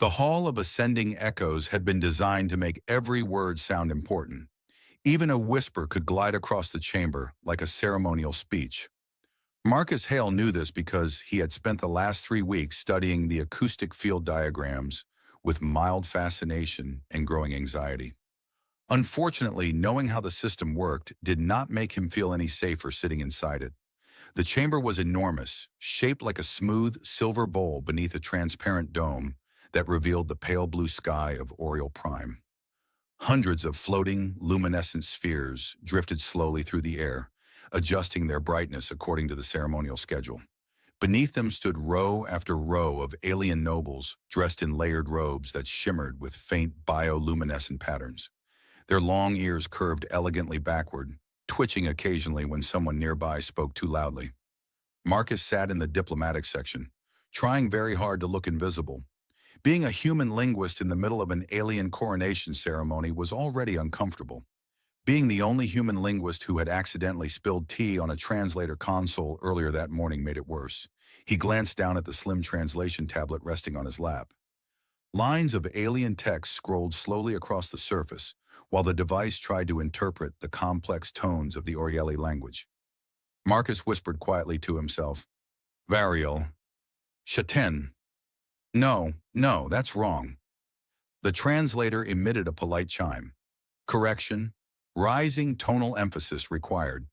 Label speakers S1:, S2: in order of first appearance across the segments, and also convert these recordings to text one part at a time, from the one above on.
S1: The Hall of Ascending Echoes had been designed to make every word sound important. Even a whisper could glide across the chamber like a ceremonial speech. Marcus Hale knew this because he had spent the last 3 weeks studying the acoustic field diagrams with mild fascination and growing anxiety. Unfortunately, knowing how the system worked did not make him feel any safer sitting inside it. The chamber was enormous, shaped like a smooth silver bowl beneath a transparent dome that revealed the pale blue sky of Oriole Prime. Hundreds of floating, luminescent spheres drifted slowly through the air, adjusting their brightness according to the ceremonial schedule. Beneath them stood row after row of alien nobles dressed in layered robes that shimmered with faint bioluminescent patterns. Their long ears curved elegantly backward, twitching occasionally when someone nearby spoke too loudly. Marcus sat in the diplomatic section, trying very hard to look invisible. Being a human linguist in the middle of an alien coronation ceremony was already uncomfortable. Being the only human linguist who had accidentally spilled tea on a translator console earlier that morning made it worse. He glanced down at the slim translation tablet resting on his lap. Lines of alien text scrolled slowly across the surface, while the device tried to interpret the complex tones of the Orieli language. Marcus whispered quietly to himself, "Varial. Chaten. No, that's wrong." The translator emitted a polite chime. "Correction. Rising tonal emphasis required."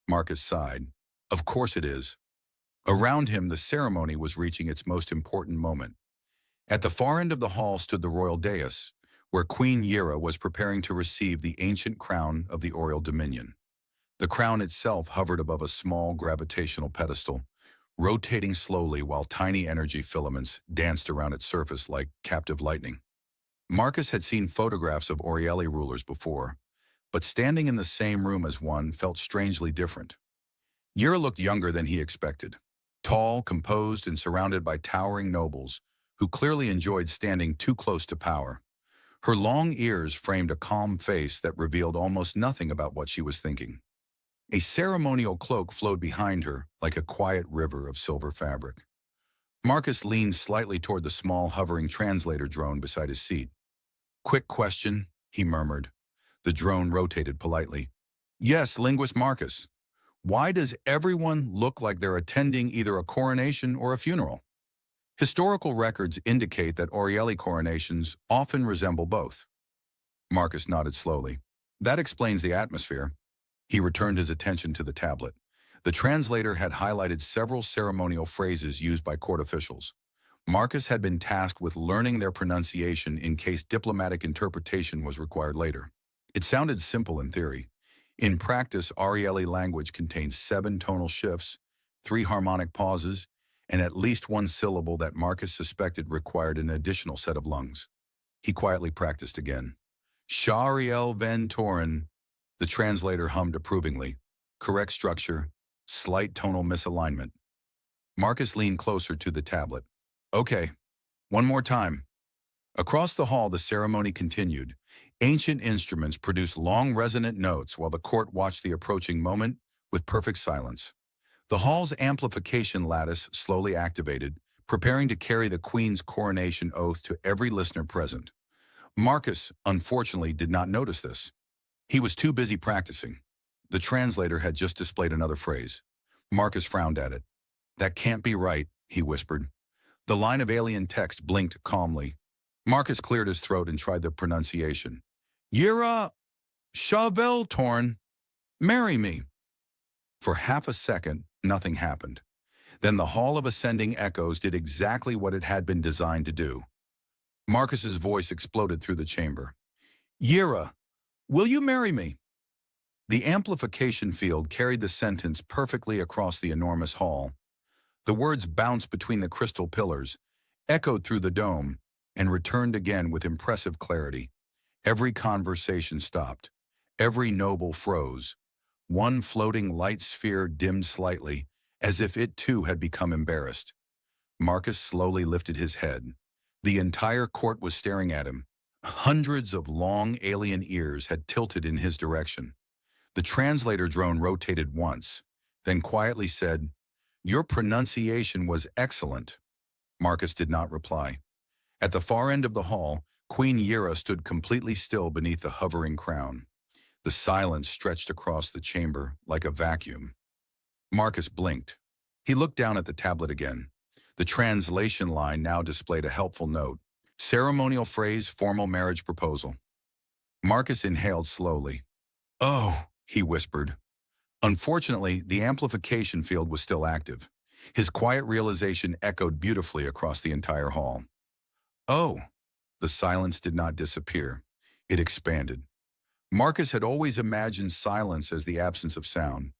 S1: Marcus sighed. "Of course it is." Around him, the ceremony was reaching its most important moment. At the far end of the hall stood the royal dais, where Queen Yira was preparing to receive the ancient crown of the Oriole Dominion. The crown itself hovered above a small gravitational pedestal, rotating slowly while tiny energy filaments danced around its surface like captive lightning. Marcus had seen photographs of Orieli rulers before, but standing in the same room as one felt strangely different. Yira looked younger than he expected, tall, composed, and surrounded by towering nobles who clearly enjoyed standing too close to power. Her long ears framed a calm face that revealed almost nothing about what she was thinking. A ceremonial cloak flowed behind her like a quiet river of silver fabric. Marcus leaned slightly toward the small hovering translator drone beside his seat. "Quick question," he murmured. The drone rotated politely. "Yes, linguist Marcus. Why does everyone look like they're attending either a coronation or a funeral? Historical records indicate that Orieli coronations often resemble both." Marcus nodded slowly. "That explains the atmosphere." He returned his attention to the tablet. The translator had highlighted several ceremonial phrases used by court officials. Marcus had been tasked with learning their pronunciation in case diplomatic interpretation was required later. It sounded simple in theory. In practice, Orieli language contains 7 tonal shifts, 3 harmonic pauses, and at least 1 syllable that Marcus suspected required an additional set of lungs. He quietly practiced again. "Shariel Van Toren," the translator hummed approvingly. "Correct structure, slight tonal misalignment." Marcus leaned closer to the tablet. "Okay, one more time." Across the hall, the ceremony continued. Ancient instruments produced long resonant notes while the court watched the approaching moment with perfect silence. The hall's amplification lattice slowly activated, preparing to carry the Queen's coronation oath to every listener present. Marcus, unfortunately, did not notice this. He was too busy practicing. The translator had just displayed another phrase. Marcus frowned at it. "That can't be right," he whispered. The line of alien text blinked calmly. Marcus cleared his throat and tried the pronunciation. "Yira Shavel Torn, marry me." For half a second, nothing happened. Then the Hall of Ascending Echoes did exactly what it had been designed to do. Marcus's voice exploded through the chamber. "Yira, will you marry me?" The amplification field carried the sentence perfectly across the enormous hall. The words bounced between the crystal pillars, echoed through the dome, and returned again with impressive clarity. Every conversation stopped. Every noble froze. One floating light sphere dimmed slightly, as if it too had become embarrassed. Marcus slowly lifted his head. The entire court was staring at him. Hundreds of long alien ears had tilted in his direction. The translator drone rotated once, then quietly said, "Your pronunciation was excellent." Marcus did not reply. At the far end of the hall, Queen Yira stood completely still beneath the hovering crown. The silence stretched across the chamber like a vacuum. Marcus blinked. He looked down at the tablet again. The translation line now displayed a helpful note. Ceremonial phrase, formal marriage proposal. Marcus inhaled slowly. "Oh," he whispered. Unfortunately, the amplification field was still active. His quiet realization echoed beautifully across the entire hall. "Oh." The silence did not disappear. It expanded. Marcus had always imagined silence as the absence of sound,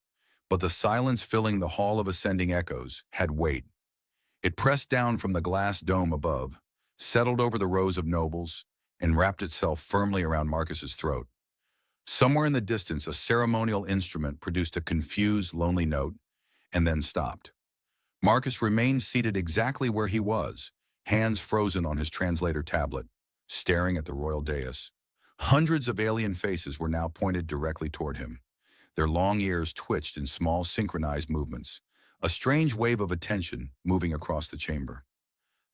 S1: but the silence filling the hall of ascending echoes had weight. It pressed down from the glass dome above, settled over the rows of nobles, and wrapped itself firmly around Marcus's throat. Somewhere in the distance, a ceremonial instrument produced a confused, lonely note, and then stopped. Marcus remained seated exactly where he was, hands frozen on his translator tablet, staring at the royal dais. Hundreds of alien faces were now pointed directly toward him. Their long ears twitched in small synchronized movements, a strange wave of attention moving across the chamber.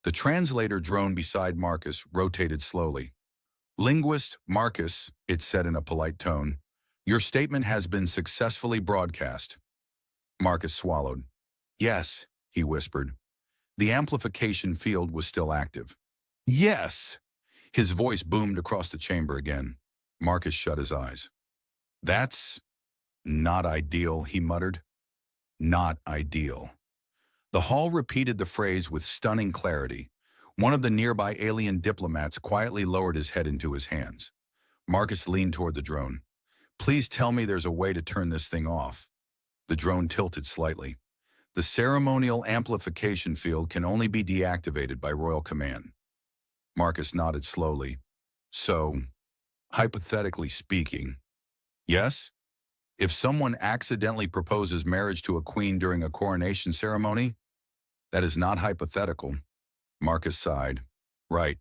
S1: The translator drone beside Marcus rotated slowly. "Linguist Marcus," it said in a polite tone, "your statement has been successfully broadcast." Marcus swallowed. "Yes," he whispered. The amplification field was still active. "Yes!" His voice boomed across the chamber again. Marcus shut his eyes. "That's not ideal," he muttered. "Not ideal." The hall repeated the phrase with stunning clarity. One of the nearby alien diplomats quietly lowered his head into his hands. Marcus leaned toward the drone. "Please tell me there's a way to turn this thing off." The drone tilted slightly. "The ceremonial amplification field can only be deactivated by royal command." Marcus nodded slowly. "So, hypothetically speaking, yes? If someone accidentally proposes marriage to a queen during a coronation ceremony, that is not hypothetical." Marcus sighed. "Right."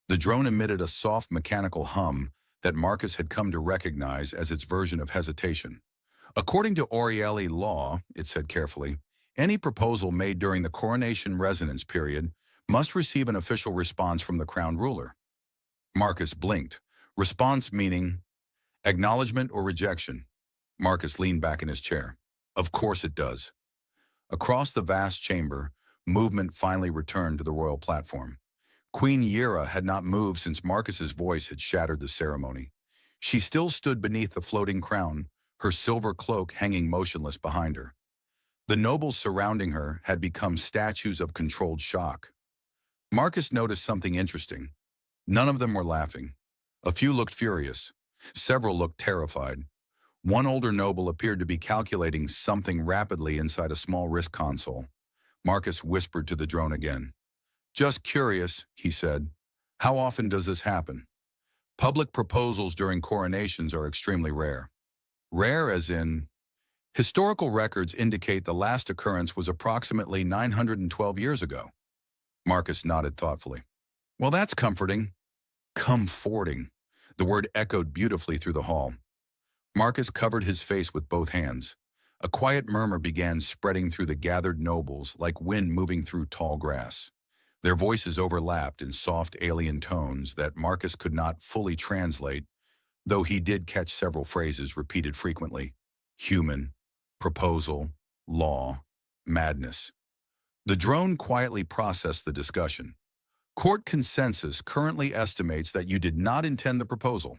S1: The drone emitted a soft mechanical hum that Marcus had come to recognize as its version of hesitation. "According to Orieli law," it said carefully, "any proposal made during the coronation resonance period must receive an official response from the crown ruler." Marcus blinked. "Response meaning acknowledgement or rejection?" Marcus leaned back in his chair. "Of course it does." Across the vast chamber, movement finally returned to the royal platform. Queen Yira had not moved since Marcus's voice had shattered the ceremony. She still stood beneath the floating crown, her silver cloak hanging motionless behind her. The nobles surrounding her had become statues of controlled shock. Marcus noticed something interesting. None of them were laughing. A few looked furious. Several looked terrified. One older noble appeared to be calculating something rapidly inside a small wrist console. Marcus whispered to the drone again. "Just curious," he said. "How often does this happen?" "Public proposals during coronations are extremely rare." "Rare as in?" "Historical records indicate the last occurrence was approximately 912 years ago." Marcus nodded thoughtfully. "Well, that's comforting." Comforting. The word echoed beautifully through the hall. Marcus covered his face with both hands. A quiet murmur began spreading through the gathered nobles like wind moving through tall grass. Their voices overlapped in soft alien tones that Marcus could not fully translate, though he did catch several phrases repeated frequently. Human, proposal, law, madness. The drone quietly processed the discussion. "Court consensus currently estimates that you did not intend the proposal."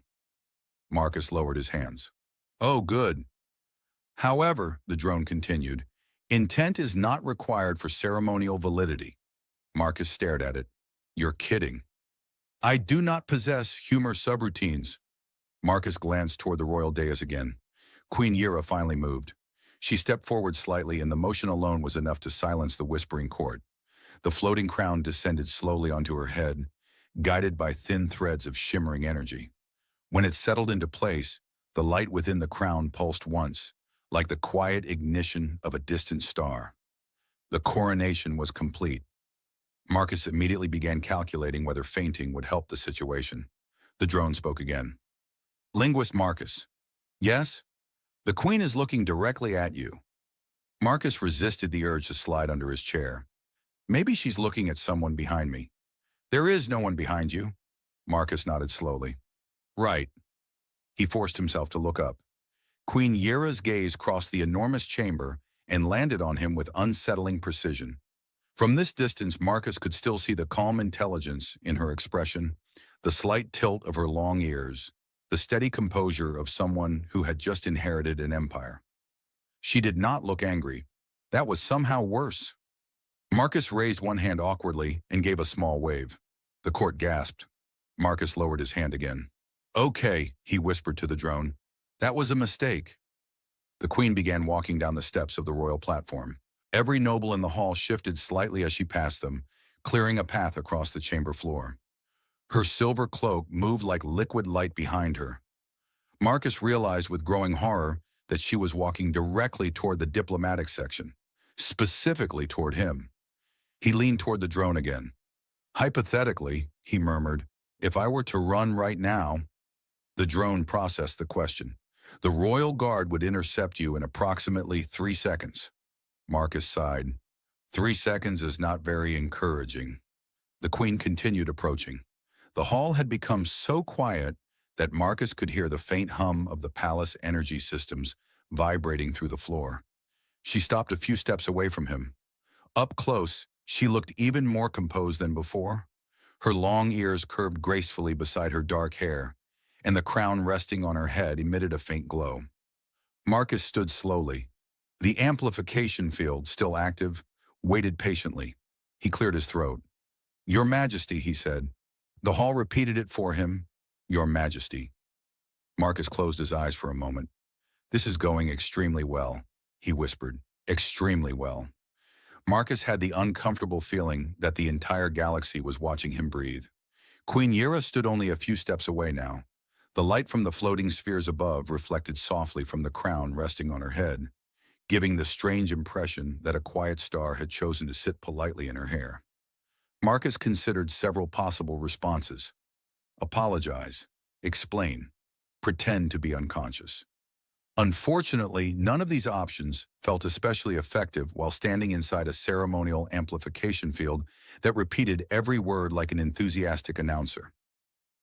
S1: Marcus lowered his hands. "Oh, good." "However," the drone continued, "intent is not required for ceremonial validity." Marcus stared at it. "You're kidding." "I do not possess humor subroutines." Marcus glanced toward the royal dais again. Queen Yira finally moved. She stepped forward slightly, and the motion alone was enough to silence the whispering court. The floating crown descended slowly onto her head, guided by thin threads of shimmering energy. When it settled into place, the light within the crown pulsed once, like the quiet ignition of a distant star. The coronation was complete. Marcus immediately began calculating whether fainting would help the situation. The drone spoke again. "Linguist Marcus." "Yes?" "The queen is looking directly at you." Marcus resisted the urge to slide under his chair. "Maybe she's looking at someone behind me." There is no one behind you. Marcus nodded slowly. Right. He forced himself to look up. Queen Yira's gaze crossed the enormous chamber and landed on him with unsettling precision. From this distance, Marcus could still see the calm intelligence in her expression, the slight tilt of her long ears, the steady composure of someone who had just inherited an empire. She did not look angry. That was somehow worse. Marcus raised one hand awkwardly and gave a small wave. The court gasped. Marcus lowered his hand again. Okay, he whispered to the drone. That was a mistake. The queen began walking down the steps of the royal platform. Every noble in the hall shifted slightly as she passed them, clearing a path across the chamber floor. Her silver cloak moved like liquid light behind her. Marcus realized with growing horror that she was walking directly toward the diplomatic section, specifically toward him. He leaned toward the drone again. Hypothetically, he murmured, if I were to run right now. The drone processed the question. The royal guard would intercept you in approximately 3 seconds. Marcus sighed. 3 seconds is not very encouraging. The queen continued approaching. The hall had become so quiet that Marcus could hear the faint hum of the palace energy systems vibrating through the floor. She stopped a few steps away from him. Up close, she looked even more composed than before. Her long ears curved gracefully beside her dark hair, and the crown resting on her head emitted a faint glow. Marcus stood slowly. The amplification field, still active, waited patiently. He cleared his throat. Your Majesty, he said. The hall repeated it for him. Your Majesty. Marcus closed his eyes for a moment. This is going extremely well, he whispered. Extremely well. Marcus had the uncomfortable feeling that the entire galaxy was watching him breathe. Queen Yira stood only a few steps away now. The light from the floating spheres above reflected softly from the crown resting on her head, giving the strange impression that a quiet star had chosen to sit politely in her hair. Marcus considered several possible responses. Apologize, explain, pretend to be unconscious. Unfortunately, none of these options felt especially effective while standing inside a ceremonial amplification field that repeated every word like an enthusiastic announcer.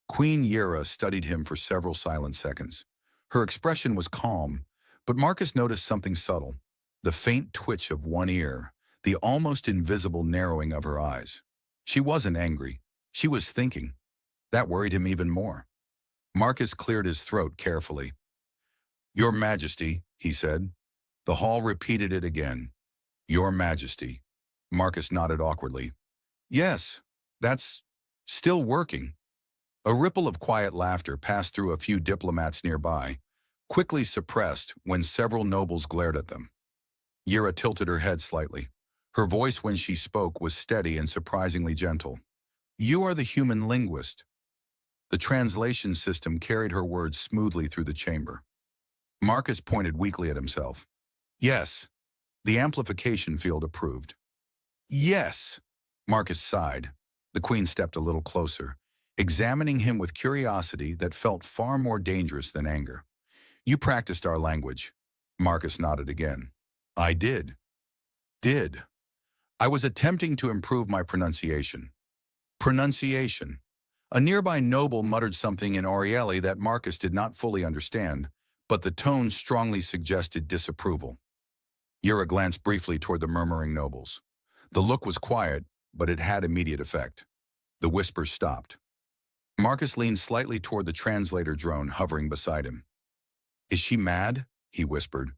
S1: Queen Yira studied him for several silent seconds. Her expression was calm, but Marcus noticed something subtle, the faint twitch of one ear, the almost invisible narrowing of her eyes. She wasn't angry. She was thinking. That worried him even more. Marcus cleared his throat carefully. Your Majesty, he said. The hall repeated it again. Your Majesty. Marcus nodded awkwardly. Yes, that's still working. A ripple of quiet laughter passed through a few diplomats nearby, quickly suppressed when several nobles glared at them. Yira tilted her head slightly. Her voice when she spoke was steady and surprisingly gentle. You are the human linguist. The translation system carried her words smoothly through the chamber. Marcus pointed weakly at himself. Yes, the amplification field approved. Yes, Marcus sighed. The queen stepped a little closer, examining him with curiosity that felt far more dangerous than anger. You practiced our language. Marcus nodded again. I did. Did. I was attempting to improve my pronunciation. Pronunciation. A nearby noble muttered something in Orieli that Marcus did not fully understand, but the tone strongly suggested disapproval. Yira glanced briefly toward the murmuring nobles. The look was quiet, but it had immediate effect. The whispers stopped. Marcus leaned slightly toward the translator drone hovering beside him. Is she mad? He whispered.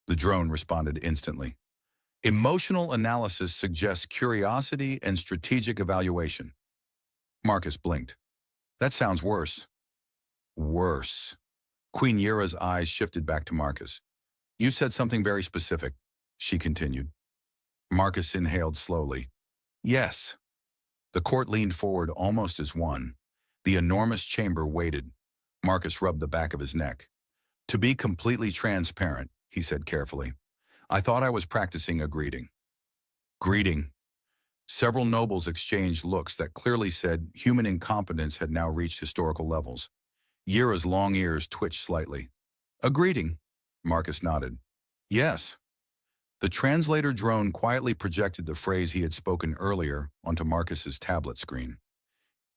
S1: The drone responded instantly. Emotional analysis suggests curiosity and strategic evaluation. Marcus blinked. That sounds worse. Worse. Queen Yira's eyes shifted back to Marcus. You said something very specific, she continued. Marcus inhaled slowly. Yes. The court leaned forward almost as one. The enormous chamber waited. Marcus rubbed the back of his neck. To be completely transparent, he said carefully, I thought I was practicing a greeting. Greeting. Several nobles exchanged looks that clearly said human incompetence had now reached historical levels. Yira's long ears twitched slightly. A greeting, Marcus nodded. Yes. The translator drone quietly projected the phrase he had spoken earlier onto Marcus's tablet screen.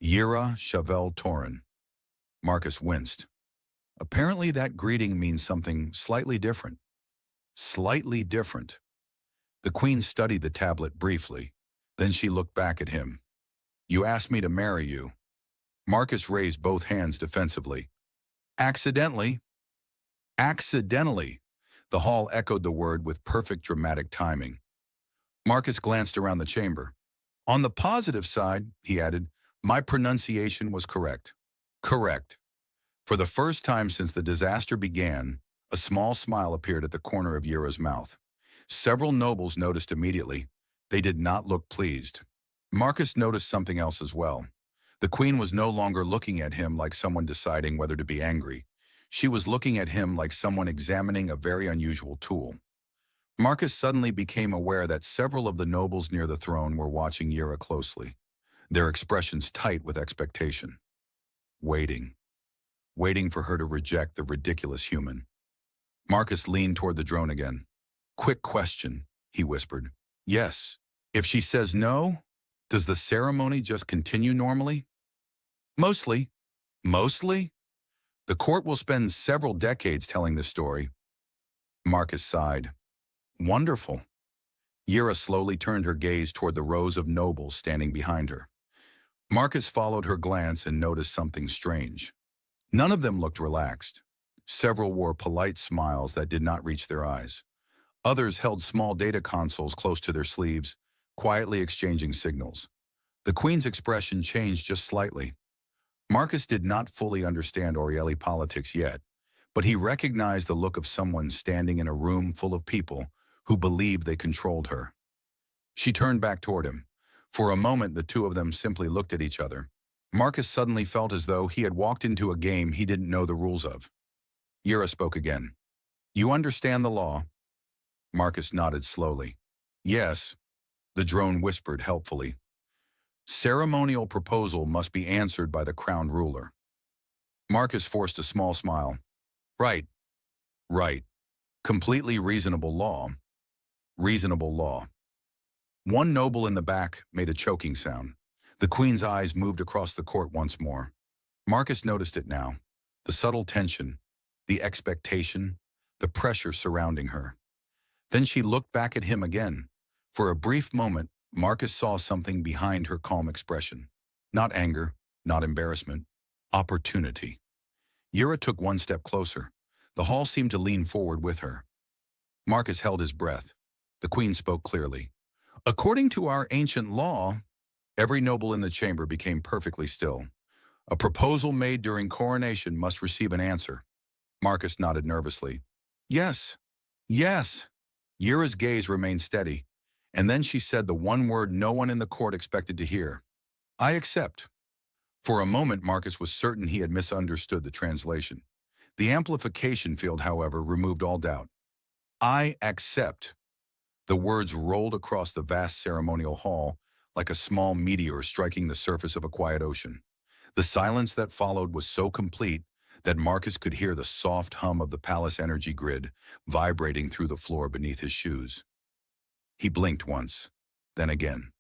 S1: Yira Chauvel Torin. Marcus winced. Apparently that greeting means something slightly different. Slightly different. The queen studied the tablet briefly. Then she looked back at him. You asked me to marry you. Marcus raised both hands defensively. Accidentally. Accidentally. The hall echoed the word with perfect dramatic timing. Marcus glanced around the chamber. On the positive side, he added, my pronunciation was correct. Correct. For the first time since the disaster began, a small smile appeared at the corner of Yira's mouth. Several nobles noticed immediately. They did not look pleased. Marcus noticed something else as well. The queen was no longer looking at him like someone deciding whether to be angry. She was looking at him like someone examining a very unusual tool. Marcus suddenly became aware that several of the nobles near the throne were watching Yira closely, their expressions tight with expectation. Waiting. Waiting for her to reject the ridiculous human. Marcus leaned toward the drone again. Quick question, he whispered. Yes. If she says no, does the ceremony just continue normally? Mostly. Mostly? The court will spend several decades telling this story. Marcus sighed. Wonderful. Yira slowly turned her gaze toward the rows of nobles standing behind her. Marcus followed her glance and noticed something strange. None of them looked relaxed. Several wore polite smiles that did not reach their eyes. Others held small data consoles close to their sleeves, quietly exchanging signals. The queen's expression changed just slightly. Marcus did not fully understand Orieli politics yet, but he recognized the look of someone standing in a room full of people who believed they controlled her. She turned back toward him. For a moment, the two of them simply looked at each other. Marcus suddenly felt as though he had walked into a game he didn't know the rules of. Yira spoke again. You understand the law? Marcus nodded slowly. Yes, the drone whispered helpfully. Ceremonial proposal must be answered by the crowned ruler. Marcus forced a small smile. Right. Right. Completely reasonable law. Reasonable law. One noble in the back made a choking sound. The queen's eyes moved across the court once more. Marcus noticed it now. The subtle tension, the expectation, the pressure surrounding her. Then she looked back at him again. For a brief moment, Marcus saw something behind her calm expression. Not anger, not embarrassment. Opportunity. Yira took one step closer. The hall seemed to lean forward with her. Marcus held his breath. The queen spoke clearly. According to our ancient law, every noble in the chamber became perfectly still. A proposal made during coronation must receive an answer. Marcus nodded nervously. Yes. Yes. Yira's gaze remained steady, and then she said the one word no one in the court expected to hear. I accept. For a moment, Marcus was certain he had misunderstood the translation. The amplification field, however, removed all doubt. I accept. The words rolled across the vast ceremonial hall like a small meteor striking the surface of a quiet ocean. The silence that followed was so complete that Marcus could hear the soft hum of the palace energy grid vibrating through the floor beneath his shoes. He blinked once, then again.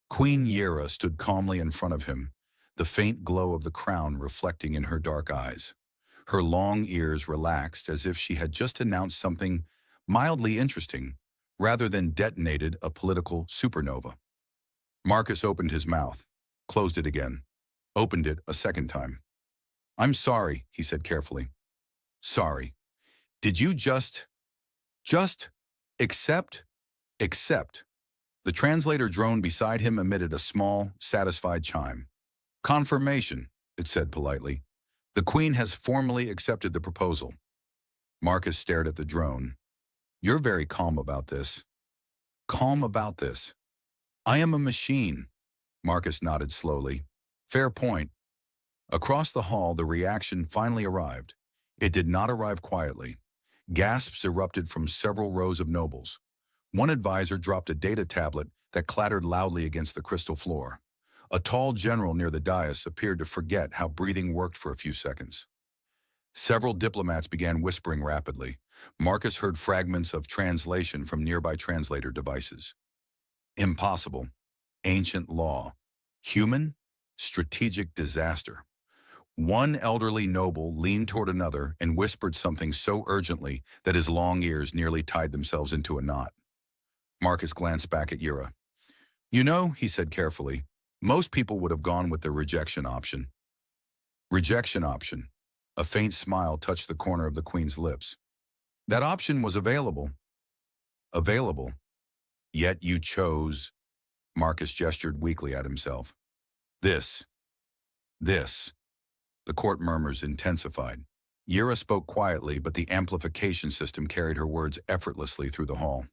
S1: Queen Yira stood calmly in front of him, the faint glow of the crown reflecting in her dark eyes. Her long ears relaxed as if she had just announced something mildly interesting, rather than detonated a political supernova. Marcus opened his mouth, closed it again, opened it a second time. I'm sorry, he said carefully. Sorry. Did you just accept? Accept. The translator drone beside him emitted a small, satisfied chime. Confirmation, it said politely. The queen has formally accepted the proposal. Marcus stared at the drone. You're very calm about this. Calm about this. I am a machine. Marcus nodded slowly. Fair point. Across the hall, the reaction finally arrived. It did not arrive quietly. Gasps erupted from several rows of nobles. One advisor dropped a data tablet that clattered loudly against the crystal floor. A tall general near the dais appeared to forget how breathing worked for a few seconds. Several diplomats began whispering rapidly. Marcus heard fragments of translation from nearby translator devices. Impossible. Ancient law. Human? Strategic disaster. One elderly noble leaned toward another and whispered something so urgently that his long ears nearly tied themselves into a knot. Marcus glanced back at Yira. You know, he said carefully, most people would have gone with the rejection option. Rejection option. A faint smile touched the corner of the Queen's lips. That option was available. Available. Yet you chose. Marcus gestured weakly at himself. This. This. The court murmurs intensified. Yira spoke quietly, but the amplification system carried her words effortlessly through the hall.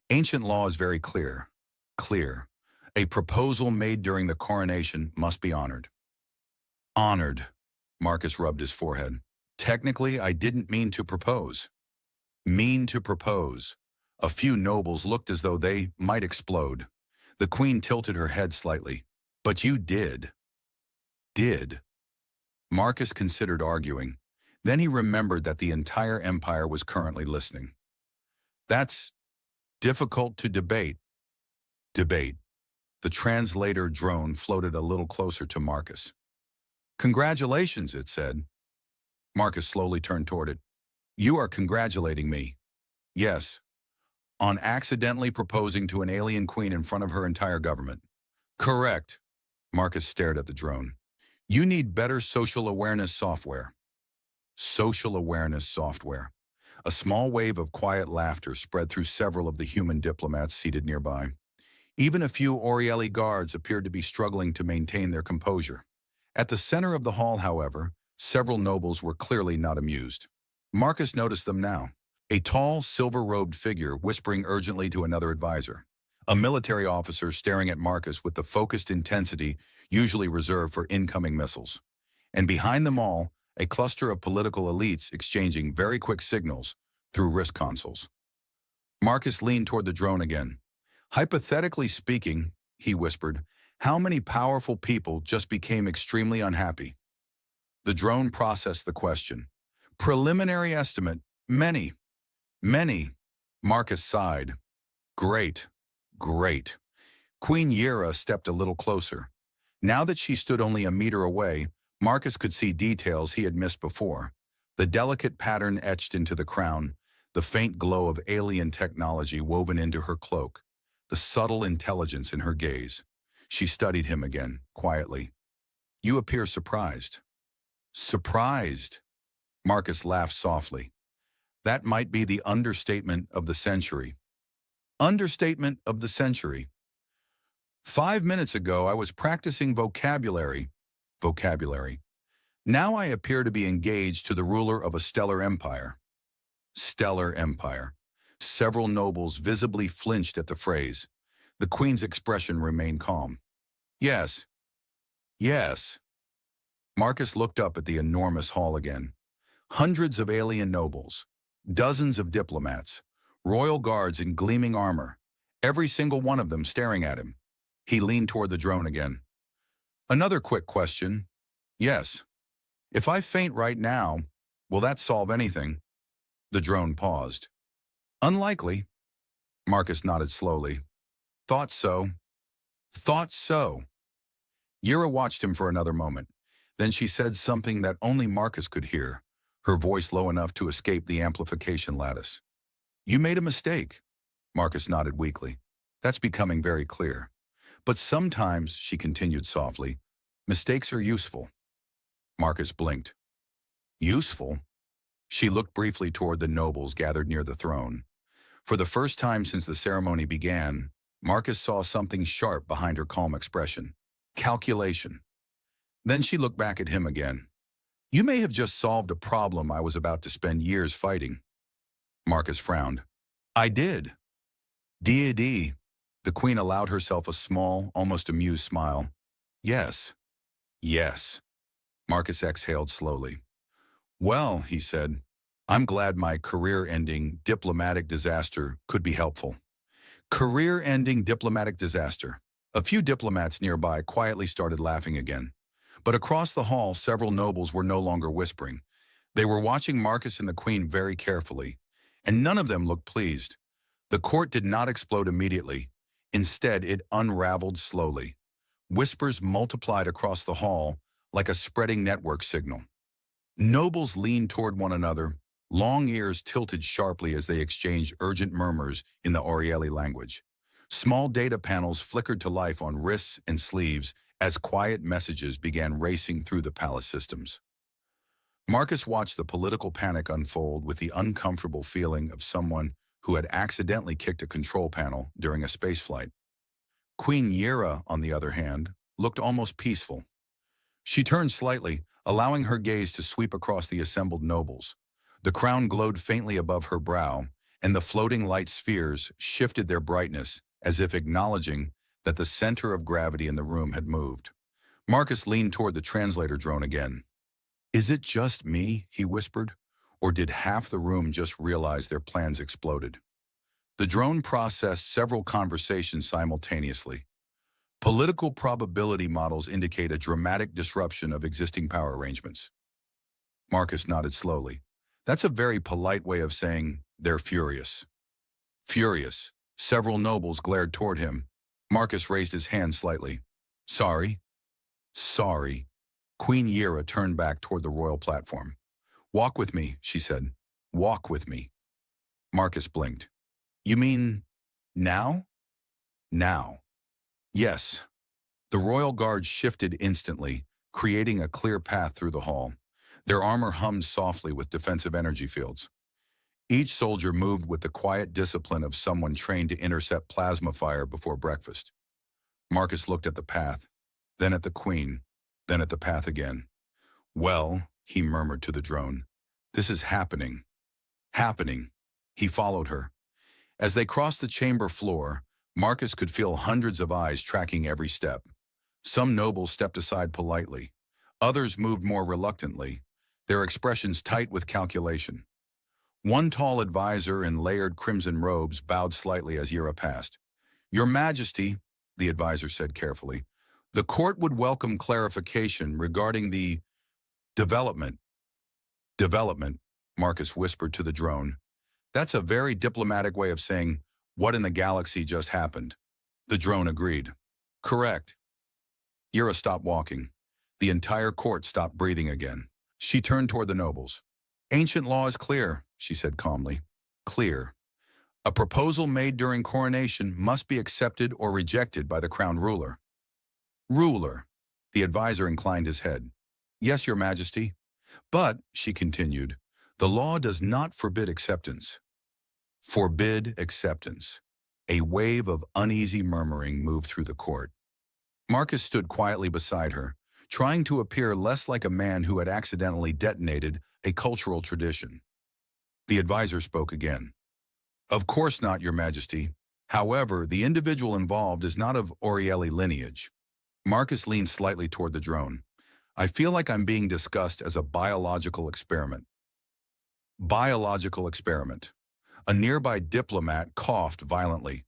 S1: Ancient law is very clear. Clear. A proposal made during the coronation must be honored. Honored. Marcus rubbed his forehead. Technically, I didn't mean to propose. Mean to propose. A few nobles looked as though they might explode. The Queen tilted her head slightly. But you did. Did. Marcus considered arguing. Then he remembered that the entire empire was currently listening. That's difficult to debate. Debate. The translator drone floated a little closer to Marcus. Congratulations, it said. Marcus slowly turned toward it. You are congratulating me. Yes. On accidentally proposing to an alien queen in front of her entire government. Correct. Marcus stared at the drone. You need better social awareness software. Social awareness software. A small wave of quiet laughter spread through several of the human diplomats seated nearby. Even a few Orieli guards appeared to be struggling to maintain their composure. At the center of the hall, however, several nobles were clearly not amused. Marcus noticed them now. A tall, silver-robed figure whispering urgently to another advisor. A military officer staring at Marcus with the focused intensity usually reserved for incoming missiles. And behind them all, a cluster of political elites exchanging very quick signals through wrist consoles. Marcus leaned toward the drone again. Hypothetically speaking, he whispered, how many powerful people just became extremely unhappy? The drone processed the question. Preliminary estimate, many. Many. Marcus sighed. Great. Great. Queen Yira stepped a little closer. Now that she stood only a meter away, Marcus could see details he had missed before. The delicate pattern etched into the crown, the faint glow of alien technology woven into her cloak, the subtle intelligence in her gaze. She studied him again, quietly. You appear surprised. Surprised? Marcus laughed softly. That might be the understatement of the century. Understatement of the century. 5 minutes ago, I was practicing vocabulary. Vocabulary. Now I appear to be engaged to the ruler of a stellar empire. Stellar empire. Several nobles visibly flinched at the phrase. The Queen's expression remained calm. Yes. Yes. Marcus looked up at the enormous hall again. Hundreds of alien nobles. Dozens of diplomats. Royal guards in gleaming armor. Every single one of them staring at him. He leaned toward the drone again. Another quick question. Yes. If I faint right now, will that solve anything? The drone paused. Unlikely. Marcus nodded slowly. Thought so. Thought so. Yira watched him for another moment. Then she said something that only Marcus could hear, her voice low enough to escape the amplification lattice. You made a mistake. Marcus nodded weakly. That's becoming very clear. But sometimes, she continued softly, mistakes are useful. Marcus blinked. Useful? She looked briefly toward the nobles gathered near the throne. For the first time since the ceremony began, Marcus saw something sharp behind her calm expression. Calculation. Then she looked back at him again. You may have just solved a problem I was about to spend years fighting. Marcus frowned. I did. D.A.D. The Queen allowed herself a small, almost amused smile. Yes. Yes. Marcus exhaled slowly. Well, he said, I'm glad my career-ending diplomatic disaster could be helpful. Career-ending diplomatic disaster. A few diplomats nearby quietly started laughing again. But across the hall, several nobles were no longer whispering. They were watching Marcus and the Queen very carefully, and none of them looked pleased. The court did not explode immediately. Instead, it unraveled slowly. Whispers multiplied across the hall like a spreading network signal. Nobles leaned toward one another, long ears tilted sharply as they exchanged urgent murmurs in the Orieli language. Small data panels flickered to life on wrists and sleeves as quiet messages began racing through the palace systems. Marcus watched the political panic unfold with the uncomfortable feeling of someone who had accidentally kicked a control panel during a spaceflight. Queen Yira, on the other hand, looked almost peaceful. She turned slightly, allowing her gaze to sweep across the assembled nobles. The crown glowed faintly above her brow, and the floating light spheres shifted their brightness as if acknowledging that the center of gravity in the room had moved. Marcus leaned toward the translator drone again. "Is it just me?" he whispered, or did half the room just realize their plans exploded? The drone processed several conversations simultaneously. Political probability models indicate a dramatic disruption of existing power arrangements. Marcus nodded slowly. That's a very polite way of saying they're furious. Furious. Several nobles glared toward him. Marcus raised his hand slightly. Sorry. Sorry. Queen Yira turned back toward the royal platform. Walk with me, she said. Walk with me. Marcus blinked. You mean now? Now. Yes. The royal guard shifted instantly, creating a clear path through the hall. Their armor hummed softly with defensive energy fields. Each soldier moved with the quiet discipline of someone trained to intercept plasma fire before breakfast. Marcus looked at the path, then at the queen, then at the path again. Well, he murmured to the drone, this is happening. Happening. He followed her. As they crossed the chamber floor, Marcus could feel hundreds of eyes tracking every step. Some nobles stepped aside politely. Others moved more reluctantly, their expressions tight with calculation. One tall advisor in layered crimson robes bowed slightly as Yira passed. Your Majesty, the advisor said carefully, the court would welcome clarification regarding the development. Development, Marcus whispered to the drone. That's a very diplomatic way of saying, what in the galaxy just happened? The drone agreed. Correct. Yira stopped walking. The entire court stopped breathing again. She turned toward the nobles. Ancient law is clear, she said calmly. Clear. A proposal made during coronation must be accepted or rejected by the crown ruler. Ruler. The advisor inclined his head. Yes, Your Majesty. But, she continued, the law does not forbid acceptance. Forbid acceptance. A wave of uneasy murmuring moved through the court. Marcus stood quietly beside her, trying to appear less like a man who had accidentally detonated a cultural tradition. The advisor spoke again. Of course not, Your Majesty. However, the individual involved is not of Orieli lineage. Marcus leaned slightly toward the drone. I feel like I'm being discussed as a biological experiment. Biological experiment. A nearby diplomat coughed violently.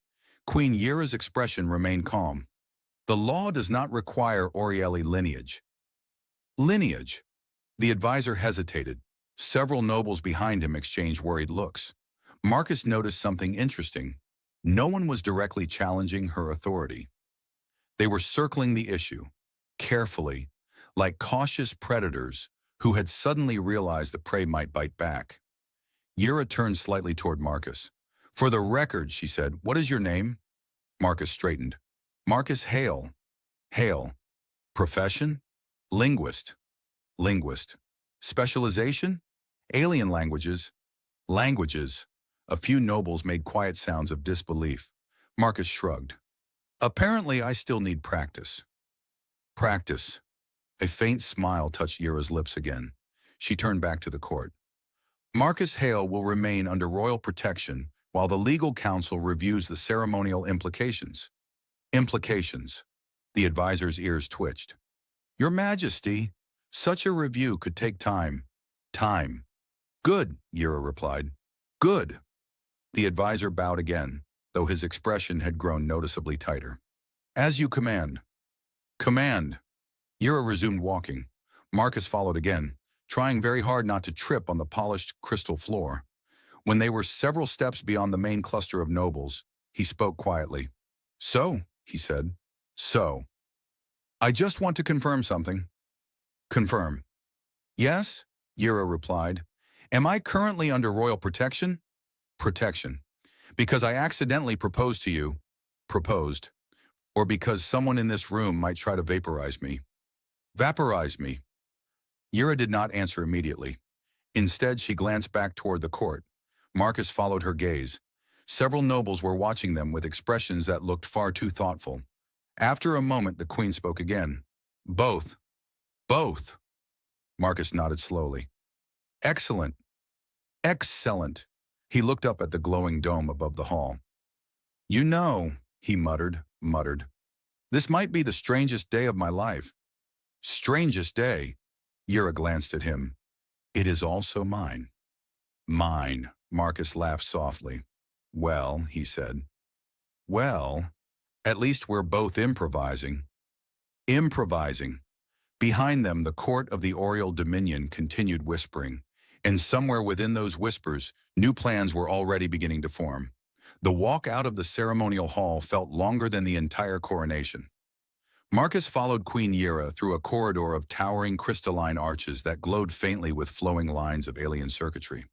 S1: Queen Yira's expression remained calm. The law does not require Orieli lineage. Lineage. The advisor hesitated. Several nobles behind him exchanged worried looks. Marcus noticed something interesting. No one was directly challenging her authority. They were circling the issue, carefully, like cautious predators who had suddenly realized the prey might bite back. Yira turned slightly toward Marcus. For the record, she said, what is your name? Marcus straightened. Marcus Hale. Hale. Profession? Linguist. Linguist. Specialization? Alien languages. Languages. A few nobles made quiet sounds of disbelief. Marcus shrugged. Apparently, I still need practice. Practice. A faint smile touched Yira's lips again. She turned back to the court. Marcus Hale will remain under royal protection while the legal council reviews the ceremonial implications. Implications. The advisor's ears twitched. Your Majesty, such a review could take time. Time. Good, Yira replied. Good. The advisor bowed again, though his expression had grown noticeably tighter. As you command. Command. Yira resumed walking. Marcus followed again, trying very hard not to trip on the polished crystal floor. When they were several steps beyond the main cluster of nobles, he spoke quietly. So, he said. So. I just want to confirm something. Confirm. Yes, Yira replied. Am I currently under royal protection? Protection. Because I accidentally proposed to you. Proposed. Or because someone in this room might try to vaporize me. Vaporize me. Yira did not answer immediately. Instead, she glanced back toward the court. Marcus followed her gaze. Several nobles were watching them with expressions that looked far too thoughtful. After a moment, the queen spoke again. Both. Both. Marcus nodded slowly. Excellent. Excellent. He looked up at the glowing dome above the hall. You know, he muttered. This might be the strangest day of my life. Strangest day. Yira glanced at him. It is also mine. Mine, Marcus laughed softly. Well, he said. Well, at least we're both improvising. Improvising. Behind them, the court of the Oriel Dominion continued whispering, and somewhere within those whispers, new plans were already beginning to form. The walk out of the ceremonial hall felt longer than the entire coronation. Marcus followed Queen Yira through a corridor of towering crystalline arches that glowed faintly with flowing lines of alien circuitry.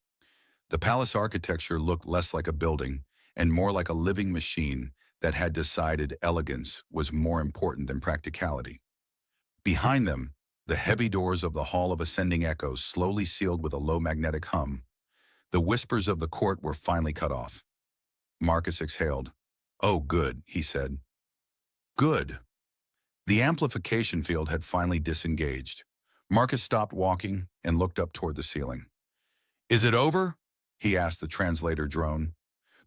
S1: The palace architecture looked less like a building and more like a living machine that had decided elegance was more important than practicality. Behind them, the heavy doors of the Hall of Ascending Echoes slowly sealed with a low magnetic hum. The whispers of the court were finally cut off. Marcus exhaled. Oh, good, he said. Good. The amplification field had finally disengaged. Marcus stopped walking and looked up toward the ceiling. Is it over? He asked the translator drone.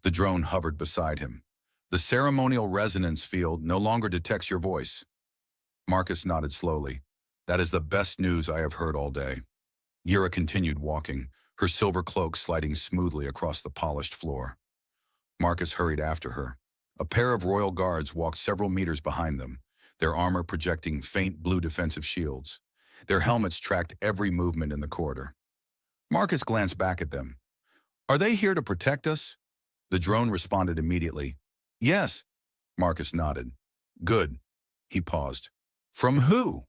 S1: The drone hovered beside him. The ceremonial resonance field no longer detects your voice. Marcus nodded slowly. That is the best news I have heard all day. Yira continued walking, her silver cloak sliding smoothly across the polished floor. Marcus hurried after her. A pair of royal guards walked several meters behind them, their armor projecting faint blue defensive shields. Their helmets tracked every movement in the corridor. Marcus glanced back at them. Are they here to protect us? The drone responded immediately. Yes. Marcus nodded. Good. He paused. From who?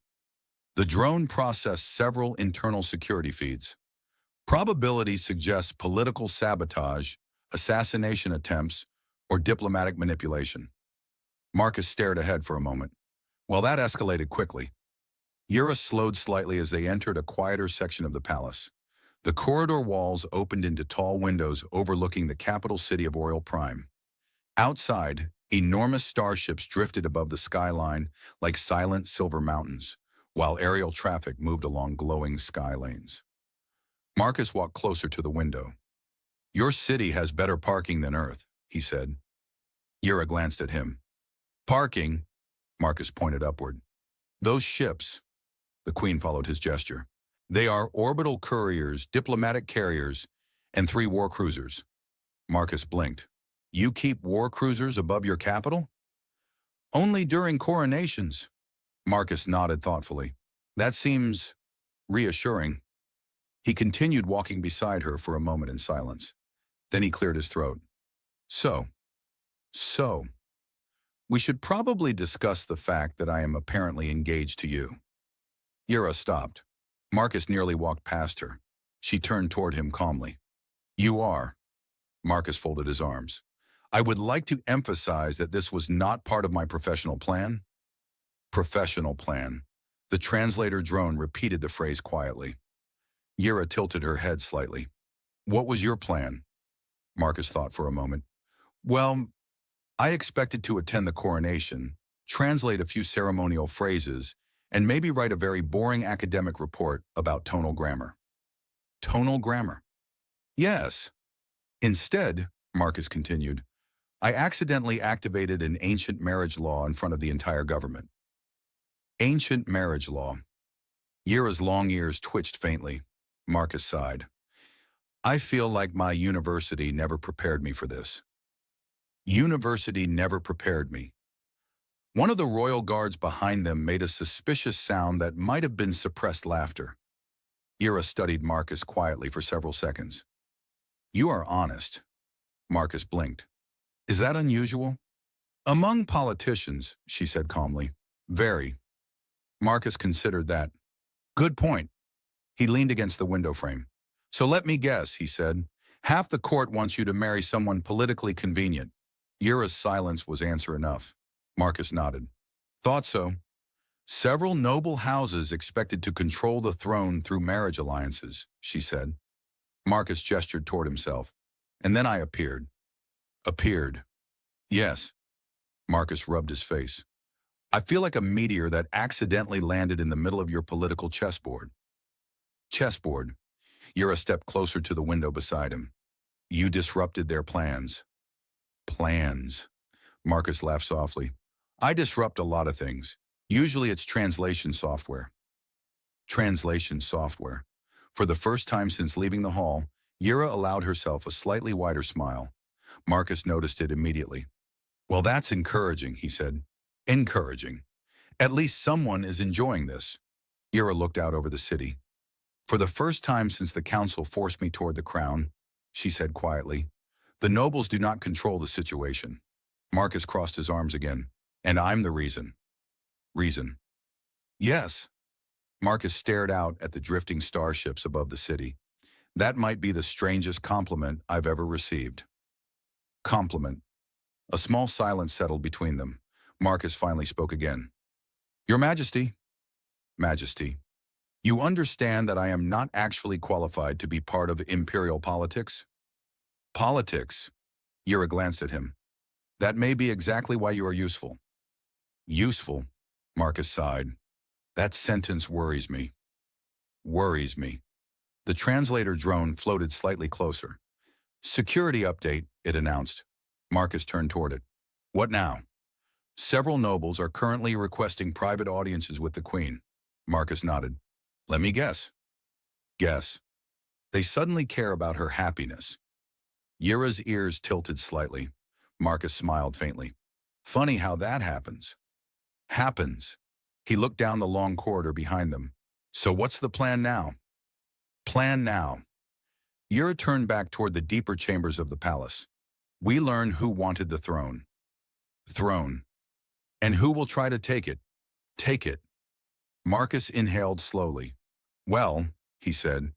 S1: The drone processed several internal security feeds. Probability suggests political sabotage, assassination attempts, or diplomatic manipulation. Marcus stared ahead for a moment. Well, that escalated quickly. Yira slowed slightly as they entered a quieter section of the palace. The corridor walls opened into tall windows overlooking the capital city of Oriel Prime. Outside, enormous starships drifted above the skyline like silent silver mountains, while aerial traffic moved along glowing sky lanes. Marcus walked closer to the window. Your city has better parking than Earth, he said. Yira glanced at him. Parking? Marcus pointed upward. Those ships, the Queen followed his gesture. They are orbital couriers, diplomatic carriers, and 3 war cruisers. Marcus blinked. You keep war cruisers above your capital? Only during coronations. Marcus nodded thoughtfully. That seems reassuring. He continued walking beside her for a moment in silence. Then he cleared his throat. So, we should probably discuss the fact that I am apparently engaged to you. Yira stopped. Marcus nearly walked past her. She turned toward him calmly. You are. Marcus folded his arms. I would like to emphasize that this was not part of my professional plan. Professional plan. The translator drone repeated the phrase quietly. Yira tilted her head slightly. What was your plan? Marcus thought for a moment. Well, I expected to attend the coronation, translate a few ceremonial phrases, and maybe write a very boring academic report about tonal grammar. Tonal grammar? Yes. Instead, Marcus continued, I accidentally activated an ancient marriage law in front of the entire government. Ancient marriage law. Yira's long ears twitched faintly. Marcus sighed. I feel like my university never prepared me for this. University never prepared me. One of the royal guards behind them made a suspicious sound that might have been suppressed laughter. Yira studied Marcus quietly for several seconds. You are honest. Marcus blinked. Is that unusual? Among politicians, she said calmly. Very. Marcus considered that. Good point. He leaned against the window frame. So let me guess, he said. Half the court wants you to marry someone politically convenient. Yira's silence was answer enough. Marcus nodded. Thought so. Several noble houses expected to control the throne through marriage alliances, she said. Marcus gestured toward himself. And then I appeared. Appeared. Yes. Marcus rubbed his face. I feel like a meteor that accidentally landed in the middle of your political chessboard. Chessboard. Yira stepped closer to the window beside him. You disrupted their plans. Plans. Marcus laughed softly. I disrupt a lot of things. Usually it's translation software. Translation software. For the first time since leaving the hall, Yira allowed herself a slightly wider smile. Marcus noticed it immediately. Well, that's encouraging, he said. Encouraging. At least someone is enjoying this. Yira looked out over the city. For the first time since the council forced me toward the crown, she said quietly, the nobles do not control the situation. Marcus crossed his arms again. And I'm the reason. Reason. Yes. Marcus stared out at the drifting starships above the city. That might be the strangest compliment I've ever received. Compliment. A small silence settled between them. Marcus finally spoke again. Your Majesty. Majesty. You understand that I am not actually qualified to be part of imperial politics? Politics? Yira glanced at him. That may be exactly why you are useful. Useful? Marcus sighed. That sentence worries me. Worries me. The translator drone floated slightly closer. Security update, it announced. Marcus turned toward it. What now? Several nobles are currently requesting private audiences with the Queen. Marcus nodded. Let me guess. Guess. They suddenly care about her happiness. Yira's ears tilted slightly. Marcus smiled faintly. Funny how that happens. Happens. He looked down the long corridor behind them. So what's the plan now? Plan now. Yira turned back toward the deeper chambers of the palace. We learn who wanted the throne. Throne. And who will try to take it? Take it. Marcus inhaled slowly. Well, he said.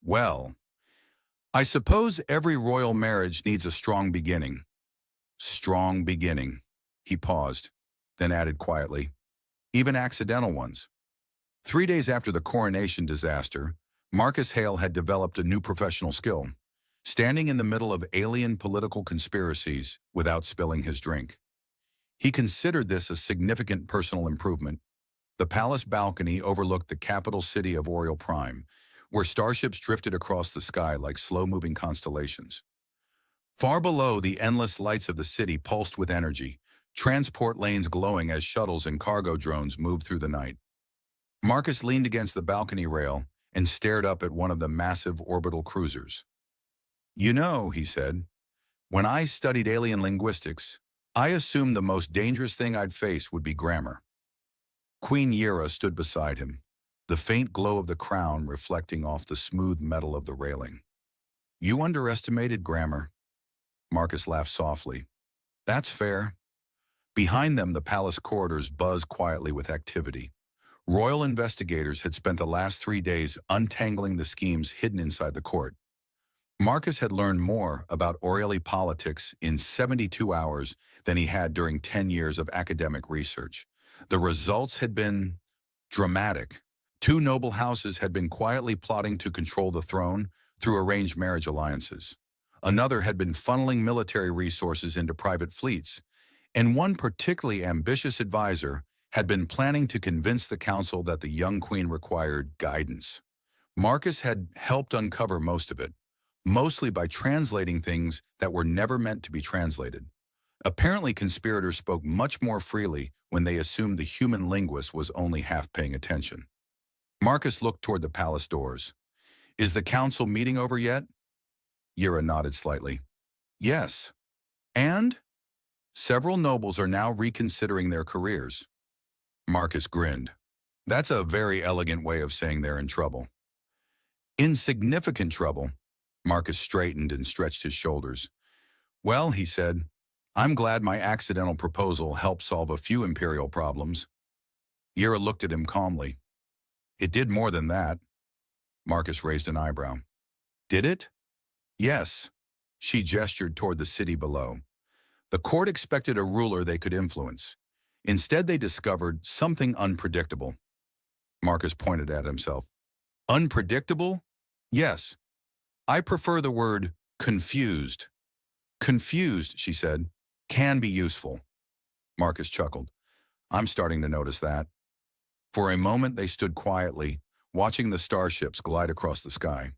S1: Well. I suppose every royal marriage needs a strong beginning. Strong beginning. He paused, then added quietly. Even accidental ones. 3 days after the coronation disaster, Marcus Hale had developed a new professional skill, standing in the middle of alien political conspiracies without spilling his drink. He considered this a significant personal improvement. The palace balcony overlooked the capital city of Oriel Prime, where starships drifted across the sky like slow-moving constellations. Far below, the endless lights of the city pulsed with energy, transport lanes glowing as shuttles and cargo drones moved through the night. Marcus leaned against the balcony rail and stared up at one of the massive orbital cruisers. You know, he said, when I studied alien linguistics, I assumed the most dangerous thing I'd face would be grammar. Queen Yira stood beside him, the faint glow of the crown reflecting off the smooth metal of the railing. You underestimated grammar. Marcus laughed softly. That's fair. Behind them, the palace corridors buzzed quietly with activity. Royal investigators had spent the last 3 days untangling the schemes hidden inside the court. Marcus had learned more about Orieli politics in 72 hours than he had during 10 years of academic research. The results had been dramatic. 2 noble houses had been quietly plotting to control the throne through arranged marriage alliances. Another had been funneling military resources into private fleets. And one particularly ambitious advisor had been planning to convince the council that the young queen required guidance. Marcus had helped uncover most of it, mostly by translating things that were never meant to be translated. Apparently, conspirators spoke much more freely when they assumed the human linguist was only half paying attention. Marcus looked toward the palace doors. Is the council meeting over yet? Yira nodded slightly. Yes. And? Several nobles are now reconsidering their careers. Marcus grinned. That's a very elegant way of saying they're in trouble. In significant trouble. Marcus straightened and stretched his shoulders. Well, he said, I'm glad my accidental proposal helped solve a few imperial problems. Yira looked at him calmly. It did more than that. Marcus raised an eyebrow. Did it? Yes. She gestured toward the city below. The court expected a ruler they could influence. Instead, they discovered something unpredictable. Marcus pointed at himself. Unpredictable? Yes. I prefer the word confused. Confused, she said, can be useful. Marcus chuckled. I'm starting to notice that. For a moment, they stood quietly, watching the starships glide across the sky.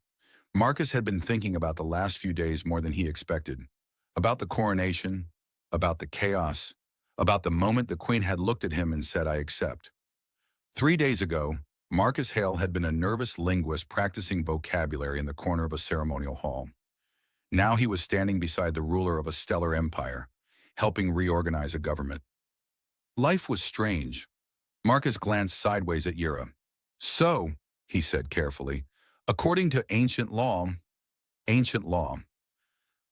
S1: Marcus had been thinking about the last few days more than he expected. About the coronation, about the chaos, about the moment the Queen had looked at him and said, I accept. 3 days ago, Marcus Hale had been a nervous linguist practicing vocabulary in the corner of a ceremonial hall. Now he was standing beside the ruler of a stellar empire, helping reorganize a government. Life was strange. Marcus glanced sideways at Yira. So, he said carefully, according to ancient law,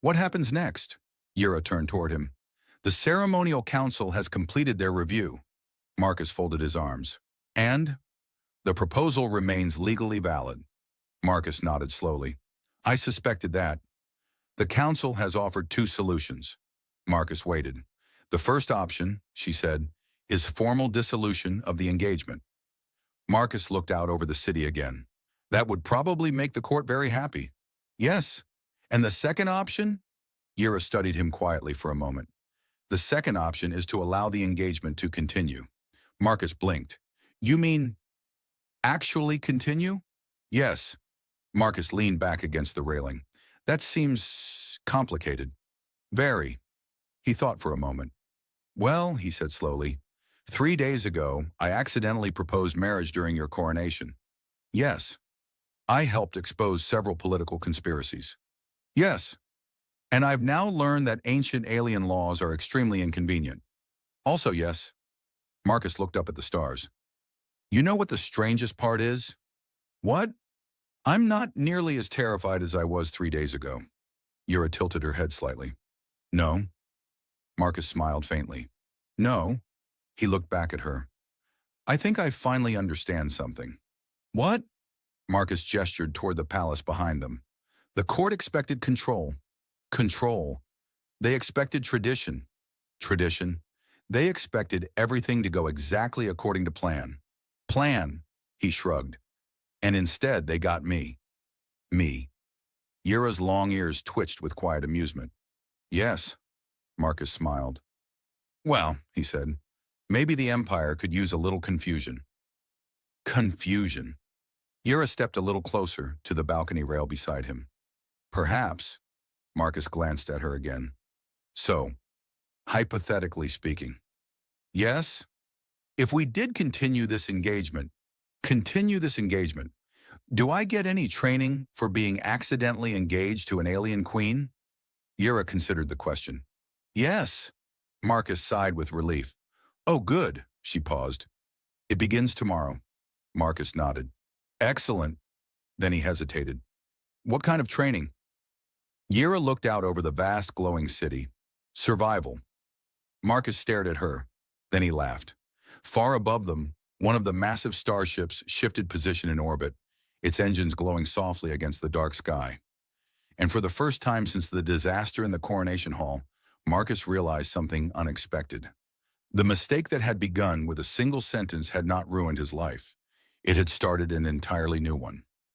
S1: what happens next? Yira turned toward him. The ceremonial council has completed their review. Marcus folded his arms. And? The proposal remains legally valid. Marcus nodded slowly. I suspected that. The council has offered 2 solutions. Marcus waited. The first option, she said, is formal dissolution of the engagement. Marcus looked out over the city again. That would probably make the court very happy. Yes. And the second option? Yira studied him quietly for a moment. The second option is to allow the engagement to continue. Marcus blinked. You mean actually continue? Yes. Marcus leaned back against the railing. That seems complicated. Very. He thought for a moment. Well, he said slowly, 3 days ago, I accidentally proposed marriage during your coronation. Yes. I helped expose several political conspiracies. Yes. And I've now learned that ancient alien laws are extremely inconvenient. Also, yes. Marcus looked up at the stars. You know what the strangest part is? What? I'm not nearly as terrified as I was 3 days ago. Yira tilted her head slightly. No. Marcus smiled faintly. No. He looked back at her. I think I finally understand something. What? Marcus gestured toward the palace behind them. The court expected control. Control. They expected tradition. Tradition. They expected everything to go exactly according to plan. Plan, he shrugged. And instead, they got me. Me. Yira's long ears twitched with quiet amusement. Yes, Marcus smiled. Well, he said, maybe the Empire could use a little confusion. Confusion. Yira stepped a little closer to the balcony rail beside him. Perhaps. Marcus glanced at her again. So, hypothetically speaking. Yes? If we did continue this engagement, do I get any training for being accidentally engaged to an alien queen? Yira considered the question. Yes. Marcus sighed with relief. Oh, good, she paused. It begins tomorrow. Marcus nodded. Excellent. Then he hesitated. What kind of training? Yira looked out over the vast glowing city. Survival. Marcus stared at her. Then he laughed. Far above them, one of the massive starships shifted position in orbit, its engines glowing softly against the dark sky. And for the first time since the disaster in the coronation hall, Marcus realized something unexpected. The mistake that had begun with a single sentence had not ruined his life. It had started an entirely new one.